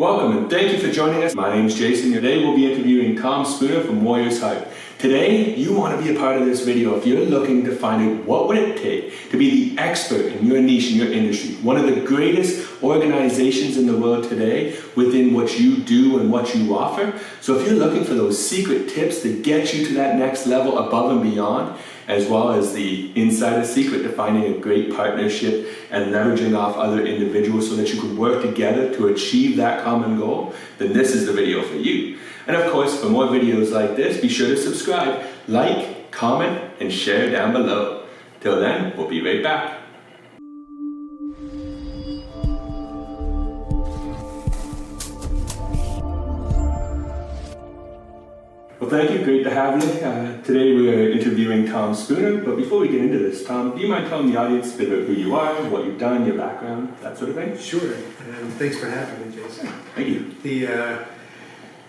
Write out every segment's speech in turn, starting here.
Welcome and thank you for joining us. My name is Jason. Today we'll be interviewing Tom Spooner from Warriors Heart. Today you want to be a part of this video if you're looking to find out what would it take to be the expert in your niche, in your industry. One of the greatest organizations in the world today within what you do and what you offer. So if you're looking for those secret tips that get you to that next level above and beyond, as well as the insider secret to finding a great partnership and leveraging off other individuals so that you can work together to achieve that common goal, then this is the video for you. And of course, for more videos like this, be sure to subscribe, like, comment, and share down below. Till then, we'll be right back. Well, thank you. Great to have you. Today we are interviewing Tom Spooner. But before we get into this, Tom, do you mind telling the audience a bit about who you are, what you've done, your background, that sort of thing? Sure. Thanks for having me, Jason. Thank you.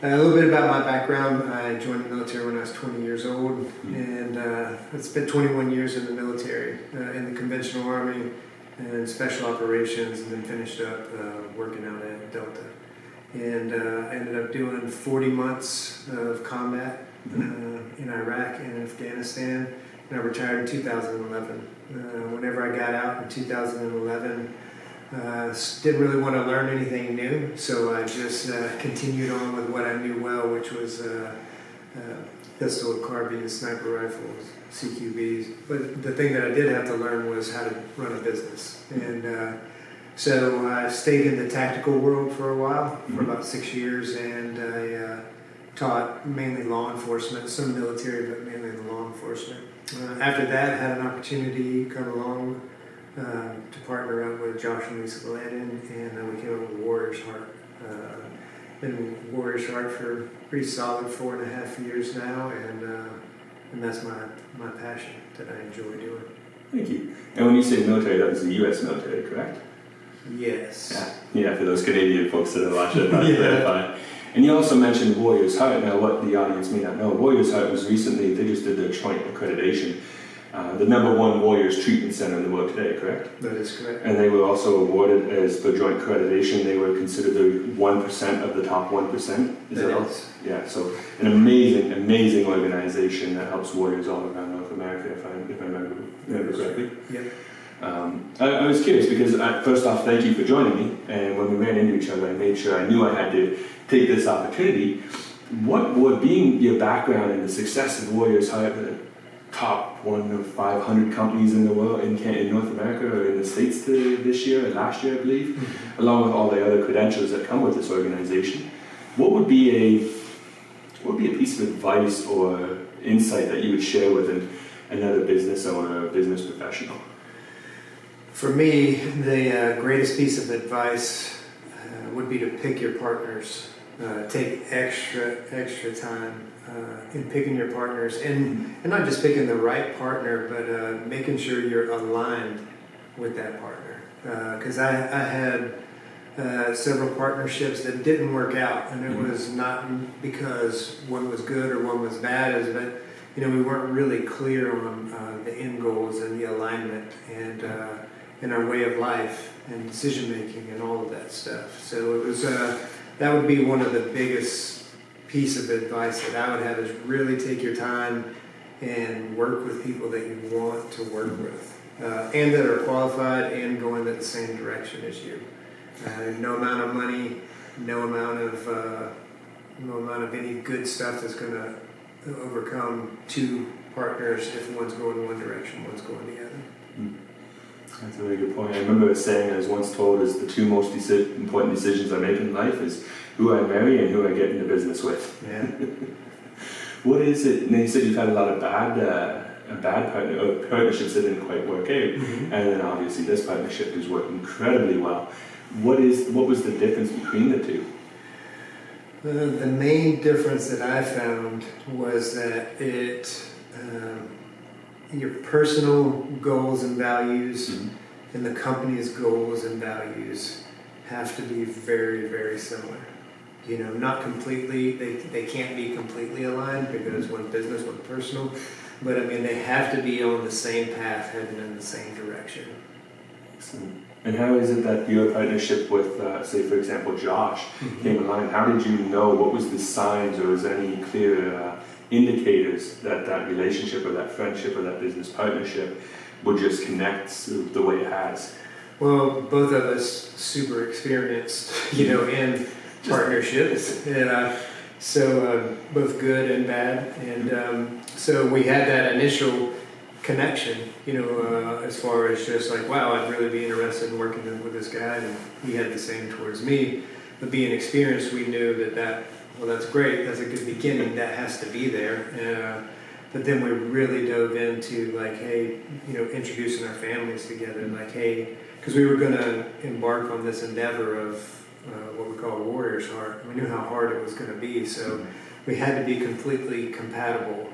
A little bit about my background. I joined the military when I was 20 years old, and I spent 21 years in the military, in the conventional army and special operations, and then finished up working out at Delta. And I ended up doing 40 months of combat in Iraq and Afghanistan, and I retired in 2011. Whenever I got out in 2011, didn't really want to learn anything new, so I just continued on with what I knew well, which was pistol, carbine, sniper rifles, CQBs. But the thing that I did have to learn was how to run a business. And so I stayed in the tactical world for a while, for about 6 years, and I taught mainly law enforcement, some military, but mainly law enforcement. After that, I had an opportunity come along to partner up with Josh and Lisa Gladden, and we came up with Warriors Heart. Been with Warriors Heart for pretty solid 4.5 years now, and that's my passion that I enjoy doing. Thank you. And when you say military, that was the U.S. military, correct? Yes. Yeah, for those Canadian folks that are watching, not clarify. And you also mentioned Warriors Heart. Now, what the audience may not know, Warriors Heart was recently, they just did their joint accreditation. The #1 Warriors treatment center in the world today, correct? That is correct. And they were also awarded as for joint accreditation. They were considered the 1% of the top 1%. That is. Yeah, so an amazing organization that helps warriors all around North America, if I remember correctly. Yep. I was curious because first off, thank you for joining me. And when we ran into each other, I made sure I knew I had to take this opportunity. What would, being your background and the success of Warriors Heart, the top 1 of 500 companies in the world, in North America or in the States this year and last year, I believe, along with all the other credentials that come with this organization, what would be a piece of advice or insight that you would share with another business owner or business professional? For me, the greatest piece of advice would be to pick your partners. Take extra time in picking your partners, and not just picking the right partner, but making sure you're aligned with that partner. Because I had several partnerships that didn't work out, and it was not because one was good or one was bad, but we weren't really clear on the end goals and the alignment and our way of life and decision making and all of that stuff. So it was that would be one of the biggest piece of advice that I would have, is really take your time and work with people that you want to work with, and that are qualified and going in the same direction as you. No amount of money, no amount of any good stuff that's going to overcome two partners if one's going one direction, one's going the other. That's a really good point. I remember a saying I was once told is the two most important decisions I make in life is who I marry and who I get into business with. Yeah. What is it? And you said you've had a lot of bad partnerships that didn't quite work out, and then obviously this partnership has worked incredibly well. What was the difference between the two? The main difference that I found was that your personal goals and values and the company's goals and values have to be very, very similar. Not completely, they can't be completely aligned because one's business, one's personal, but they have to be on the same path, heading in the same direction. Excellent. And how is it that your partnership with, say, for example, Josh came along? How did you know? What was the signs, or was there any clear indicators that that relationship or that friendship or that business partnership would just connect the way it has? Well, both of us super experienced, in partnerships, and so both good and bad, and so we had that initial connection, as far as just like, wow, I'd really be interested in working with this guy, and he had the same towards me. But being experienced, we knew that well, that's great, that's a good beginning, that has to be there. But then we really dove into like, hey, introducing our families together, like, hey, because we were going to embark on this endeavor of what we call a warrior's heart. We knew how hard it was going to be, so we had to be completely compatible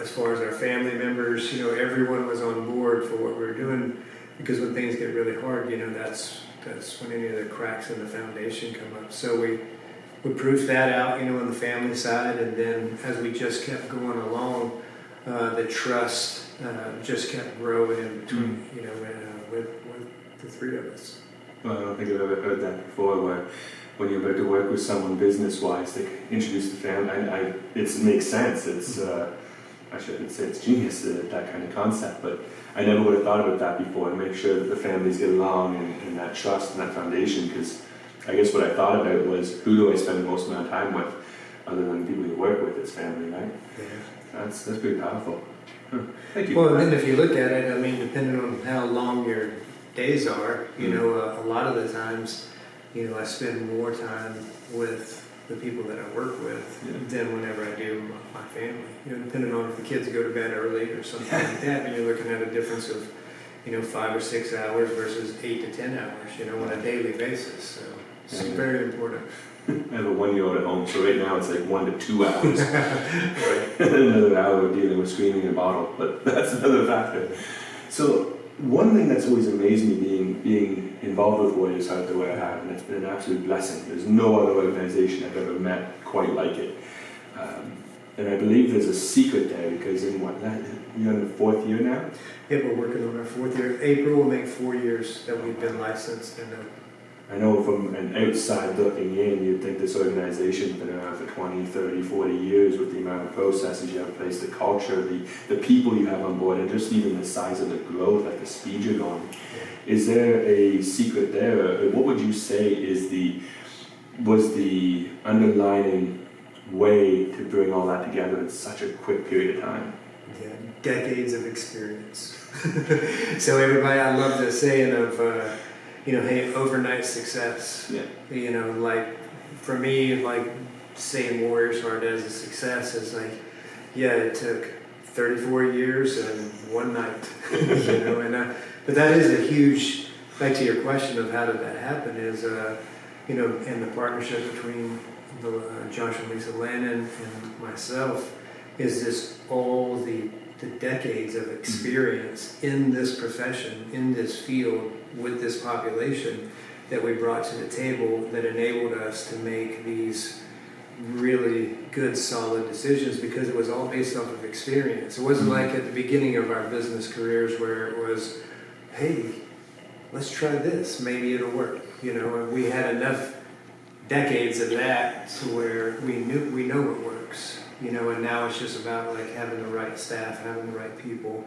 as far as our family members. Everyone was on board for what we were doing, because when things get really hard, that's when any of the cracks in the foundation come up. So we proofed that out, on the family side, and then as we just kept going along, the trust just kept growing in between, with the three of us. Well, I don't think I've ever heard that before, where when you're about to work with someone business-wise, they introduce the family. It makes sense. It's I shouldn't say it's genius, that kind of concept, but I never would have thought about that before, to make sure that the families get along and that trust and that foundation, because I guess what I thought about was, who do I spend the most amount of time with, other than people you work with? It's family, right? Yeah. That's pretty powerful. Thank you. Well, and then if you look at it, depending on how long your days are, a lot of the times, I spend more time with the people that I work with than whenever I do my family. Depending on if the kids go to bed early or something like that, and you're looking at a difference of, 5 or 6 hours versus 8 to 10 hours, on a daily basis. So it's very important. I have a 1-year-old at home, so right now it's like 1 to 2 hours. Right? Another hour of dealing with screaming in a bottle, but that's another factor. So one thing that's always amazed me being involved with Warriors Heart the way I have, and it's been an absolute blessing. There's no other organization I've ever met quite like it. And I believe there's a secret there, because you're in the 4th year now? Yeah, we're working on our 4th year. April will make 4 years that we've been licensed. And I know from an outside looking in, you'd think this organization's been around for 20, 30, 40 years, with the amount of processes you have in place, the culture, the people you have on board, and just even the size of the growth, like the speed you're going. Is there a secret there? Or what would you say was the underlying way to bring all that together in such a quick period of time? Yeah, decades of experience. So everybody, I love the saying of, hey, overnight success. Yeah. Like for me, like saying Warriors Heart as a success is like, it took 34 years and one night, but that is a huge, back to your question of how did that happen is, and the partnership between Josh and Lisa Lannon and myself is just all the decades of experience in this profession, in this field, with this population that we brought to the table that enabled us to make these really good, solid decisions, because it was all based off of experience. It wasn't like at the beginning of our business careers where it was, hey, let's try this, maybe it'll work. We had enough decades of that to where we know what works. And now it's just about like having the right staff, having the right people,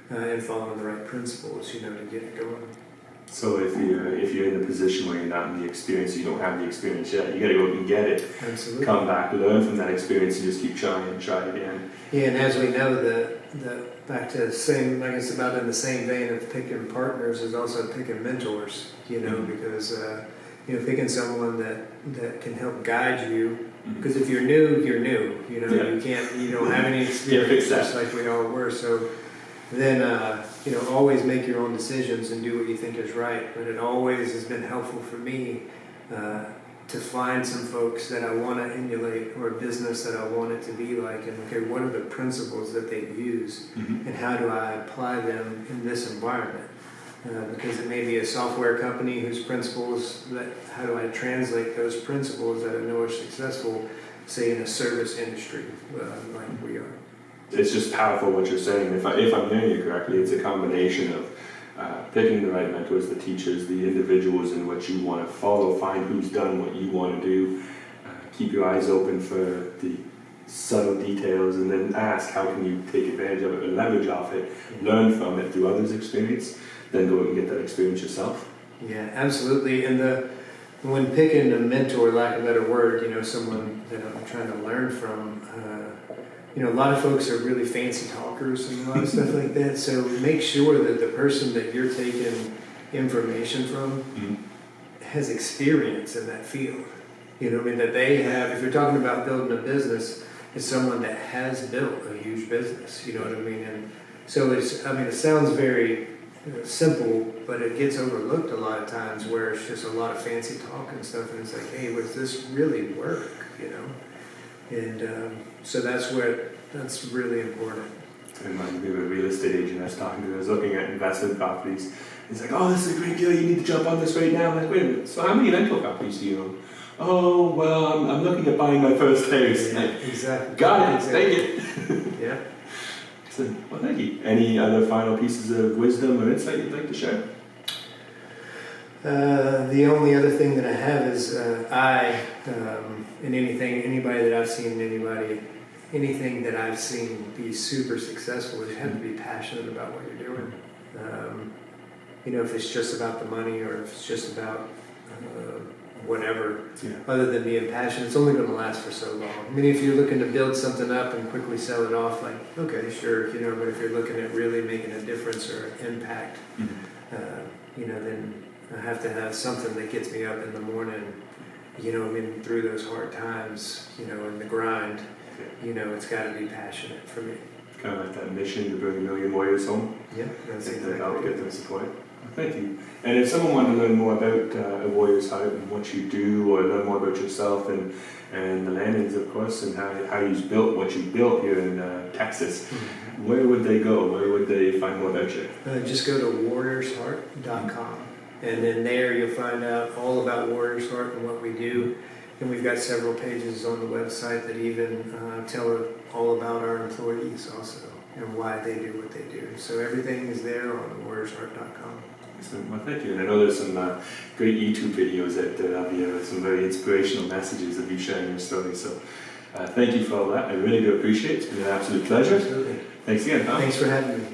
and following the right principles, to get it going. So if you're in a position where you're not in the experience, you don't have the experience yet, you got to go and get it. Absolutely. Come back, learn from that experience, and just keep trying and try again. Yeah, and as we know, the back to the same, like it's about in the same vein of picking partners is also picking mentors. Because picking someone that can help guide you. Because if you're new, you're new. You don't have any experience, just like we all were. So then, always make your own decisions and do what you think is right. But it always has been helpful for me to find some folks that I want to emulate, or a business that I want it to be like. And okay, what are the principles that they use, and how do I apply them in this environment? Because it may be a software company whose principles, how do I translate those principles that I know are successful, say in a service industry like we are. It's just powerful what you're saying. If I'm hearing you correctly, it's a combination of picking the right mentors, the teachers, the individuals in what you want to follow, find who's done what you want to do, keep your eyes open for the subtle details, and then ask how can you take advantage of it or leverage off it, learn from it through others' experience, then go and get that experience yourself. Yeah, absolutely. And when picking a mentor, lack of a better word, someone that I'm trying to learn from, a lot of folks are really fancy talkers and a lot of stuff like that. So make sure that the person that you're taking information from has experience in that field. That they have, if you're talking about building a business, it's someone that has built a huge business, you know what I mean? And so it sounds very simple, but it gets overlooked a lot of times where it's just a lot of fancy talk and stuff, and it's like, hey, does this really work, And so that's really important. It reminds me of a real estate agent I was talking to. I was looking at investment properties. He's like, oh, this is a great deal. You need to jump on this right now. I'm like, wait a minute. So how many rental properties do you own? Oh, well, I'm looking at buying my first house. Yeah, exactly. Got it. Exactly. Take it. Yeah. So, well, thank you. Any other final pieces of wisdom or insight you'd like to share? The only other thing that I have is anybody that I've seen, anything that I've seen be super successful, you have to be passionate about what you're doing. If it's just about the money or if it's just about whatever, other than being passionate, it's only going to last for so long. I mean, if you're looking to build something up and quickly sell it off, like, okay, sure, but if you're looking at really making a difference or impact, then I have to have something that gets me up in the morning, through those hard times, in the grind, it's got to be passionate for me. Kind of like that mission to bring 1 million warriors home. Yeah, that's exactly. Help get them support. Thank you. And if someone wanted to learn more about A Warrior's Heart and what you do, or learn more about yourself and the landings, of course, and how you built what you built here in Texas, where would they go? Where would they find more about you? Just go to warriorsheart.com. And then there you'll find out all about Warrior's Heart and what we do. And we've got several pages on the website that even tell all about our employees also and why they do what they do. So everything is there on warriorsheart.com. Excellent. Well, thank you. And I know there's some great YouTube videos out there of you with some very inspirational messages of you sharing your story. So thank you for all that. I really do appreciate it. It's been an absolute pleasure. Absolutely. Thanks again, Tom. Thanks for having me.